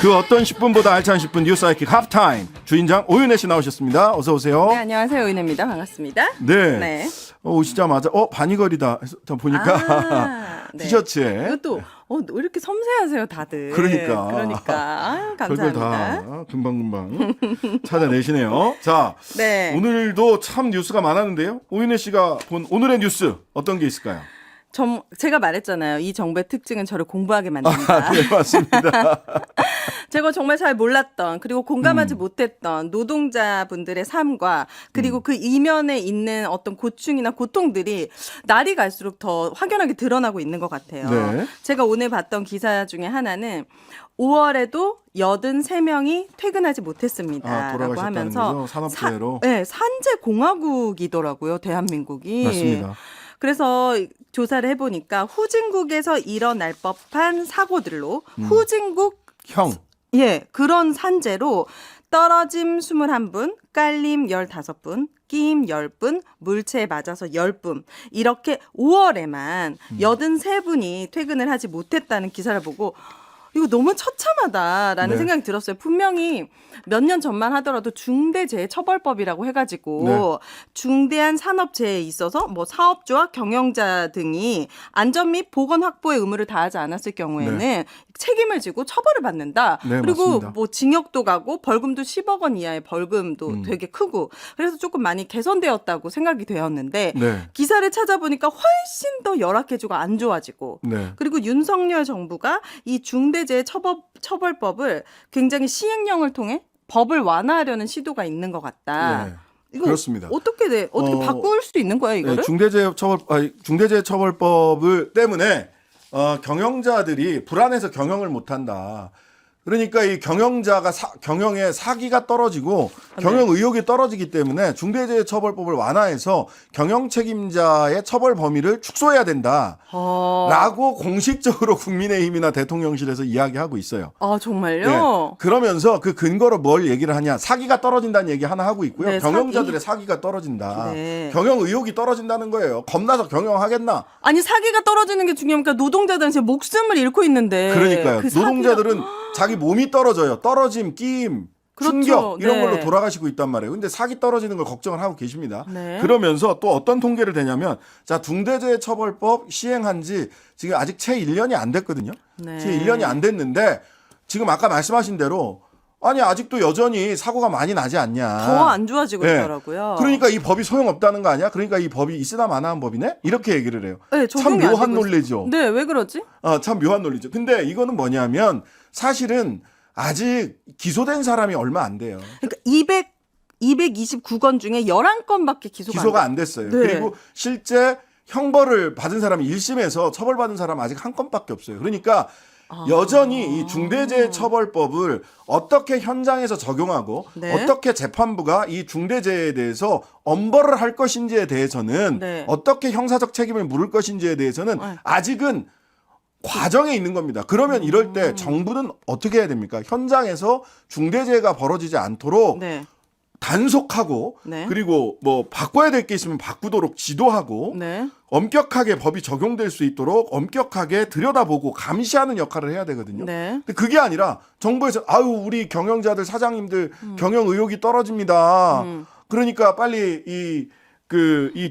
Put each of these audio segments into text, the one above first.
그 어떤 10분보다 알찬 10분 뉴스 하이킥 하프타임 주인장 오윤혜 씨 나오셨습니다. 어서 오세요. 네, 안녕하세요. 오윤혜입니다. 반갑습니다. 네. 네. 오시자마자 바니걸이다 해서 보니까 네. 티셔츠에 이것도 왜 이렇게 섬세하세요, 다들. 그러니까. 아유, 별걸 감사합니다. 다 금방금방 찾아내시네요. 자, 네. 오늘도 참 뉴스가 많았는데요. 오윤혜 씨가 본 오늘의 뉴스 어떤 게 있을까요? 제가 말했잖아요. 이 정부의 특징은 저를 공부하게 만든다. 네, 맞습니다. 제가 정말 잘 몰랐던 그리고 공감하지 못했던 노동자분들의 삶과 그리고 그 이면에 있는 어떤 고충이나 고통들이 날이 갈수록 더 확연하게 드러나고 있는 것 같아요. 네. 제가 오늘 봤던 기사 중에 하나는 5월에도 83명이 퇴근하지 못했습니다. 라고 돌아가셨다는 하면서 거죠? 산업재해로. 네, 산재 공화국이더라고요. 대한민국이. 맞습니다. 그래서 조사를 해보니까 후진국에서 일어날 법한 사고들로 후진국 형. 예, 그런 산재로 떨어짐 21분, 깔림 15분, 끼임 10분, 물체에 맞아서 10분. 이렇게 5월에만 83분이 퇴근을 하지 못했다는 기사를 보고 이거 너무 처참하다라는 네. 생각이 들었어요. 분명히 몇 년 전만 하더라도 중대재해처벌법이라고 해가지고 네. 중대한 산업재해에 있어서 뭐 사업주와 경영자 등이 안전 및 보건 확보의 의무를 다하지 않았을 경우에는 책임을 지고 처벌을 받는다. 네, 그리고 맞습니다. 뭐 징역도 가고 벌금도 10억 원 이하의 벌금도 되게 크고 그래서 조금 많이 개선되었다고 생각이 되었는데 네. 기사를 찾아보니까 훨씬 더 열악해지고 안 좋아지고 네. 그리고 윤석열 정부가 이 중대재해처벌법을 굉장히 시행령을 통해 법을 완화하려는 시도가 있는 것 같다. 네. 이거 그렇습니다. 어떻게 바꿀 수 있는 거예요, 이거를? 네, 중대재해처벌법을 때문에 경영자들이 불안해서 경영을 못한다. 그러니까 이 경영자가 경영의 사기가 떨어지고 경영 의욕이 떨어지기 때문에 중대재해처벌법을 완화해서 경영 책임자의 처벌 범위를 축소해야 된다. 라고 공식적으로 국민의힘이나 대통령실에서 이야기하고 있어요. 아, 정말요? 네. 그러면서 그 근거로 뭘 얘기를 하냐. 사기가 떨어진다는 얘기 하나 하고 있고요. 네, 경영자들의 사기가 떨어진다. 네. 경영 의욕이 떨어진다는 거예요. 겁나서 경영하겠나? 아니, 사기가 떨어지는 게 중요합니까? 노동자들은 제 목숨을 잃고 있는데. 그러니까요. 그 노동자들은 자기 몸이 떨어져요. 떨어짐, 끼임, 그렇죠. 충격 이런 네. 걸로 돌아가시고 있단 말이에요. 근데 사기 떨어지는 걸 걱정을 하고 계십니다. 네. 그러면서 또 어떤 통계를 대냐면 자, 중대재해처벌법 시행한 지 지금 아직 채 1년이 안 됐거든요. 네. 채 1년이 안 됐는데 지금 아까 말씀하신 대로 아니 아직도 여전히 사고가 많이 나지 않냐. 더 안 좋아지고 네. 있더라고요. 그러니까 이 법이 소용없다는 거 아니야? 그러니까 이 법이 있으나 마나한 법이네? 이렇게 얘기를 해요. 네, 참 적용이 안 묘한 되고 논리죠. 네, 왜 그러지? 참 묘한 논리죠. 근데 이거는 뭐냐면 사실은 아직 기소된 사람이 얼마 안 돼요. 그러니까 229건 중에 11건밖에 기소가 안 됐어요. 네. 그리고 실제 형벌을 받은 사람이 1심에서 처벌받은 사람 아직 한 건밖에 없어요. 그러니까 여전히 이 중대재해처벌법을 어떻게 현장에서 적용하고 네. 어떻게 재판부가 이 중대재해에 대해서 엄벌을 할 것인지에 대해서는 네. 어떻게 형사적 책임을 물을 것인지에 대해서는 네. 아직은 과정에 있는 겁니다. 그러면 이럴 때 정부는 어떻게 해야 됩니까? 현장에서 중대재해가 벌어지지 않도록 네. 단속하고 네. 그리고 뭐 바꿔야 될 게 있으면 바꾸도록 지도하고 네. 엄격하게 법이 적용될 수 있도록 엄격하게 들여다보고 감시하는 역할을 해야 되거든요. 네. 근데 그게 아니라 정부에서 아유 우리 경영자들 사장님들 경영 의욕이 떨어집니다. 그러니까 빨리 이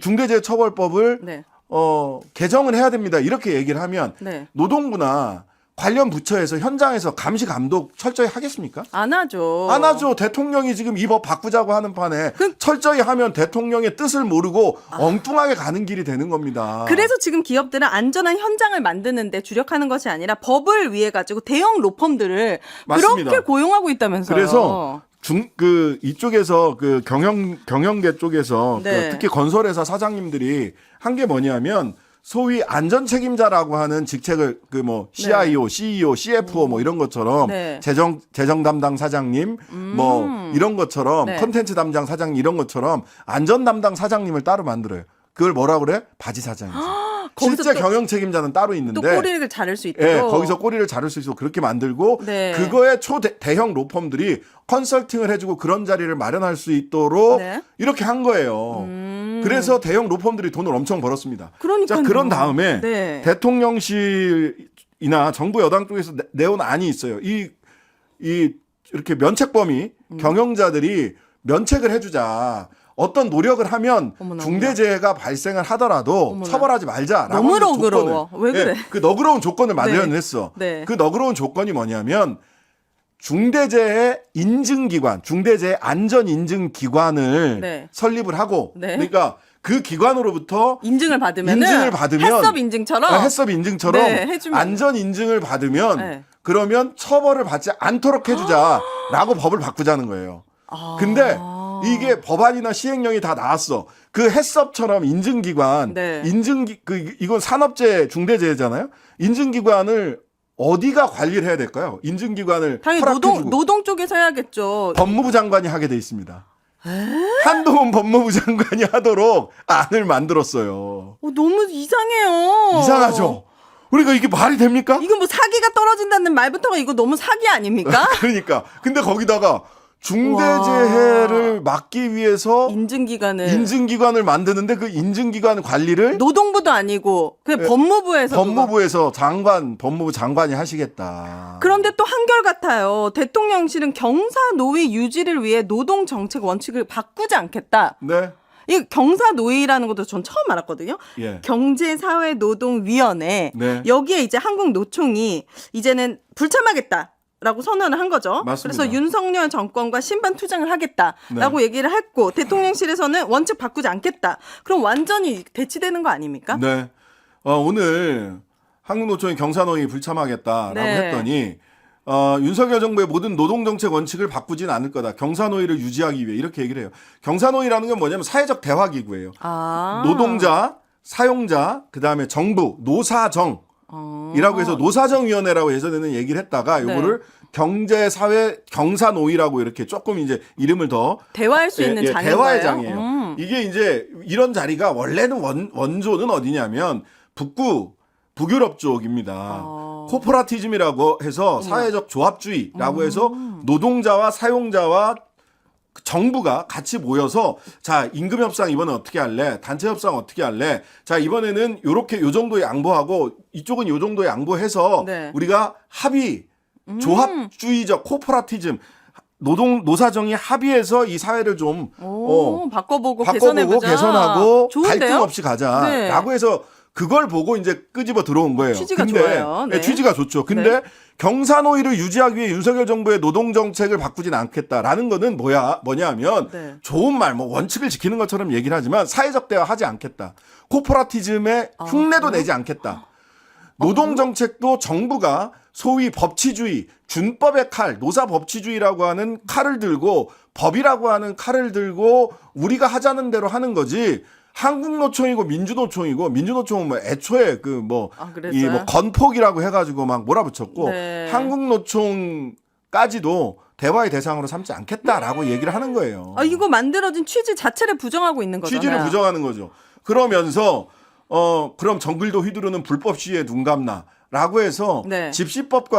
중대재해처벌법을 네. 개정을 해야 됩니다. 이렇게 얘기를 하면 네. 노동부나 관련 부처에서 현장에서 감시 감독 철저히 하겠습니까? 안 하죠. 안 하죠. 대통령이 지금 이 법 바꾸자고 하는 판에 철저히 하면 대통령의 뜻을 모르고 엉뚱하게 가는 길이 되는 겁니다. 그래서 지금 기업들은 안전한 현장을 만드는데 주력하는 것이 아니라 법을 위해 가지고 대형 로펌들을 맞습니다. 그렇게 고용하고 있다면서요. 그래서 이쪽에서 그 경영계 쪽에서 네. 그 특히 건설회사 사장님들이 한 게 뭐냐면 소위 안전 책임자라고 하는 직책을 그 뭐 CIO, CEO, CFO 뭐 이런 것처럼 네. 재정 담당 사장님 뭐 이런 것처럼 네. 콘텐츠 담당 사장님 이런 것처럼 안전 담당 사장님을 따로 만들어요. 그걸 뭐라 그래? 바지 사장이죠. 거기서 실제 또- 경영 책임자는 따로 있는데 또 꼬리를 자를 수 있도록. 예, 거기서 꼬리를 자를 수 있도록 그렇게 만들고 네. 그거에 대형 로펌들이 컨설팅을 해주고 그런 자리를 마련할 수 있도록 네. 이렇게 한 거예요. 그래서 대형 로펌들이 돈을 엄청 벌었습니다. 그러니까요. 자, 그런 다음에 네. 대통령실이나 정부 여당 쪽에서 내온 안이 있어요. 이 이렇게 면책범위 경영자들이 면책을 해주자. 어떤 노력을 하면 어머나, 중대재해가 발생을 하더라도 어머나. 처벌하지 말자라고 너무 하는 너그러워. 왜 그래? 그 너그러운 조건을 마련했어. 네. 그 너그러운 조건이 뭐냐면 중대재해 인증기관, 중대재해 안전인증기관을 네. 설립을 하고 네. 그러니까 그 기관으로부터 인증을 받으면 해썹 인증처럼 해썹 인증처럼 네, 해주면. 안전 인증을 받으면 네. 그러면 처벌을 받지 않도록 해주자라고 법을 바꾸자는 거예요. 근데 이게 법안이나 시행령이 다 나왔어. 그 해썹처럼 인증기관, 네. 이건 산업재해 중대재해잖아요. 인증기관을 어디가 관리를 해야 될까요? 인증기관을 당연히 허락해주고 노동 쪽에서 해야겠죠. 법무부 장관이 하게 돼 있습니다. 한동훈 법무부 장관이 하도록 안을 만들었어요. 너무 이상해요. 이상하죠? 그러니까 이게 말이 됩니까? 이거 뭐 사기가 떨어진다는 말부터가 이거 너무 사기 아닙니까? 그러니까. 근데 거기다가 중대재해를 막기 위해서 인증기관을 만드는데 그 인증기관 관리를 노동부도 아니고 그냥 법무부에서 법무부 장관이 하시겠다. 그런데 또 한결같아요. 대통령실은 경사노위 유지를 위해 노동정책 원칙을 바꾸지 않겠다. 네. 이 경사노위라는 것도 전 처음 알았거든요. 예. 경제사회노동위원회 네. 여기에 이제 한국노총이 이제는 불참하겠다. 라고 선언을 한 거죠. 맞습니다. 그래서 윤석열 정권과 신반 투쟁을 하겠다라고 얘기를 했고 대통령실에서는 원칙 바꾸지 않겠다. 그럼 완전히 대치되는 거 아닙니까? 네. 오늘 한국노총이 경사노위 불참하겠다라고 네. 했더니 윤석열 정부의 모든 노동정책 원칙을 바꾸진 않을 거다. 경사노위를 유지하기 위해 이렇게 얘기를 해요. 경사노위라는 건 뭐냐면 사회적 대화기구예요. 노동자, 사용자, 그다음에 정부, 노사정 이라고 해서 노사정위원회라고 예전에는 얘기를 했다가 요거를 경제사회 경사노위라고 이렇게 조금 이제 이름을 더 대화할 수 있는 장인가요? 대화의 장이에요. 이게 이제 이런 자리가 원래는 원조는 어디냐면 북유럽 쪽입니다. 코퍼라티즘이라고 해서 사회적 조합주의라고 해서 노동자와 사용자와 정부가 같이 모여서 자 임금 협상 이번에 어떻게 할래? 단체 협상 어떻게 할래? 자 이번에는 요렇게 요 정도에 양보하고 이쪽은 요 정도에 양보해서 우리가 합의 조합주의적 코퍼라티즘 노사정이 합의해서 이 사회를 좀 바꿔보고 개선하고 좋은데요? 갈등 없이 가자라고 해서 그걸 보고 이제 끄집어 들어온 거예요. 취지가 좋아요. 네. 취지가 좋죠. 근데 경사노위를 유지하기 위해 윤석열 정부의 노동정책을 바꾸진 않겠다라는 거는 뭐냐 하면 좋은 말, 뭐 원칙을 지키는 것처럼 얘기를 하지만 사회적 대화 하지 않겠다. 코퍼라티즘에 흉내도 내지 않겠다. 노동정책도 정부가 소위 법치주의, 준법의 칼, 노사법치주의라고 하는 칼을 들고 법이라고 하는 칼을 들고 우리가 하자는 대로 하는 거지. 한국노총이고 민주노총은 뭐 애초에 이 건폭이라고 해가지고 막 몰아붙였고 한국노총까지도 대화의 대상으로 삼지 않겠다라고 얘기를 하는 거예요. 이거 만들어진 취지 자체를 부정하고 있는 거잖아요. 취지를 부정하는 거죠. 그러면서 그럼 정글도 휘두르는 불법 시위에 눈 감나. 라고 해서 집시법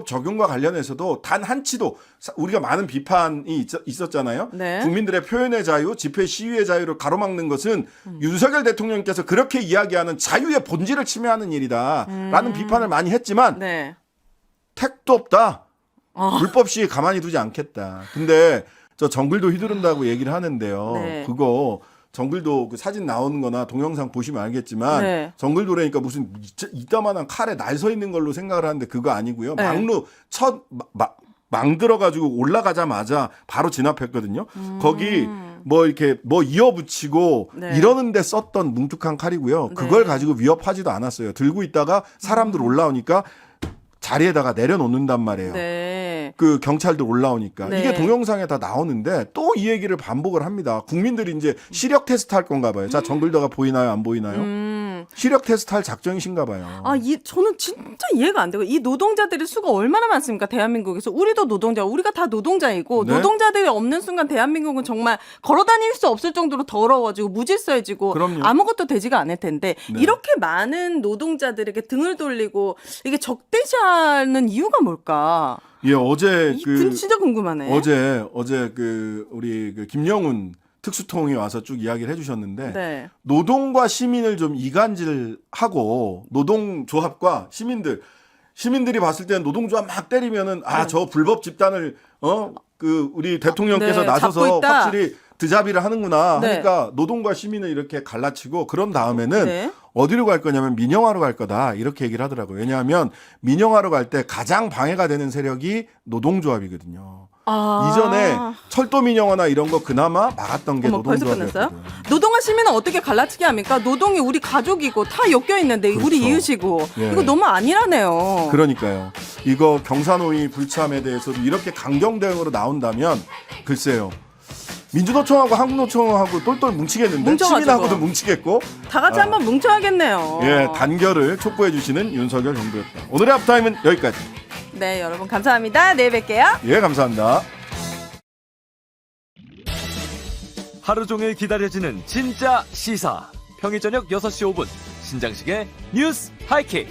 적용과 관련해서도 단 한치도 우리가 많은 비판이 있었잖아요. 국민들의 표현의 자유, 집회 시위의 자유를 가로막는 것은 윤석열 대통령께서 그렇게 이야기하는 자유의 본질을 침해하는 일이다. 라는 비판을 많이 했지만 택도 없다. 불법 시위 가만히 두지 않겠다. 근데 저 정글도 휘두른다고 얘기를 하는데요. 그거 정글도 그 사진 나오는 거나 동영상 보시면 알겠지만 정글도라니까 무슨 이따만한 칼에 날 서 있는 걸로 생각을 하는데 그거 아니고요. 막루 망 들어가지고 올라가자마자 바로 진압했거든요. 거기 뭐 이렇게 뭐 이어붙이고 이러는데 썼던 뭉툭한 칼이고요. 그걸 가지고 위협하지도 않았어요. 들고 있다가 사람들 올라오니까 자리에다가 내려놓는단 말이에요. 그 경찰들 올라오니까 이게 동영상에 다 나오는데 또 이 얘기를 반복을 합니다. 국민들이 이제 시력 테스트 할 건가 봐요. 자, 정글더가 보이나요? 안 보이나요? 시력 테스트 할 작정이신가 봐요. 저는 진짜 이해가 안 되고 이 노동자들의 수가 얼마나 많습니까? 대한민국에서 우리도 노동자, 우리가 다 노동자이고 노동자들이 없는 순간 대한민국은 정말 걸어다닐 수 없을 정도로 더러워지고 무질서해지고 아무것도 되지가 않을 텐데 이렇게 많은 노동자들에게 등을 돌리고 이게 적대시하는 이유가 뭘까? 예, 어제 진짜 궁금하네. 어제 우리 김영훈 특수통이 와서 쭉 이야기를 해주셨는데 노동과 시민을 좀 이간질하고 노동조합과 시민들 시민들이 봤을 때는 노동조합 막 때리면은 저 불법 집단을 우리 대통령께서 네, 나서서 잡고 있다. 확실히 드자비를 하는구나 네. 하니까 노동과 시민을 이렇게 갈라치고 그런 다음에는 네. 어디로 갈 거냐면 민영화로 갈 거다 이렇게 얘기를 하더라고요. 왜냐하면 민영화로 갈 때 가장 방해가 되는 세력이 노동조합이거든요. 이전에 철도 민영화나 이런 거 그나마 막았던 게 벌써 노동조합이었거든요. 끝났어요? 노동과 시민은 어떻게 갈라치기 합니까? 노동이 우리 가족이고 다 엮여 있는데 그렇죠. 우리 이웃이고 예. 이거 너무 아니라네요. 그러니까요. 이거 경사노위 불참에 대해서도 이렇게 강경 대응으로 나온다면 글쎄요. 민주노총하고 한국노총하고 똘똘 뭉치겠는데 뭉쳐가지고. 시민하고도 뭉치겠고 다 같이 한번 뭉쳐야겠네요. 예, 단결을 촉구해 주시는 윤석열 정부였다. 오늘의 앞타임은 여기까지. 네, 여러분 감사합니다. 내일 뵐게요. 예, 감사합니다. 하루 종일 기다려지는 진짜 시사. 평일 저녁 6시 5분 신장식의 뉴스 하이킥.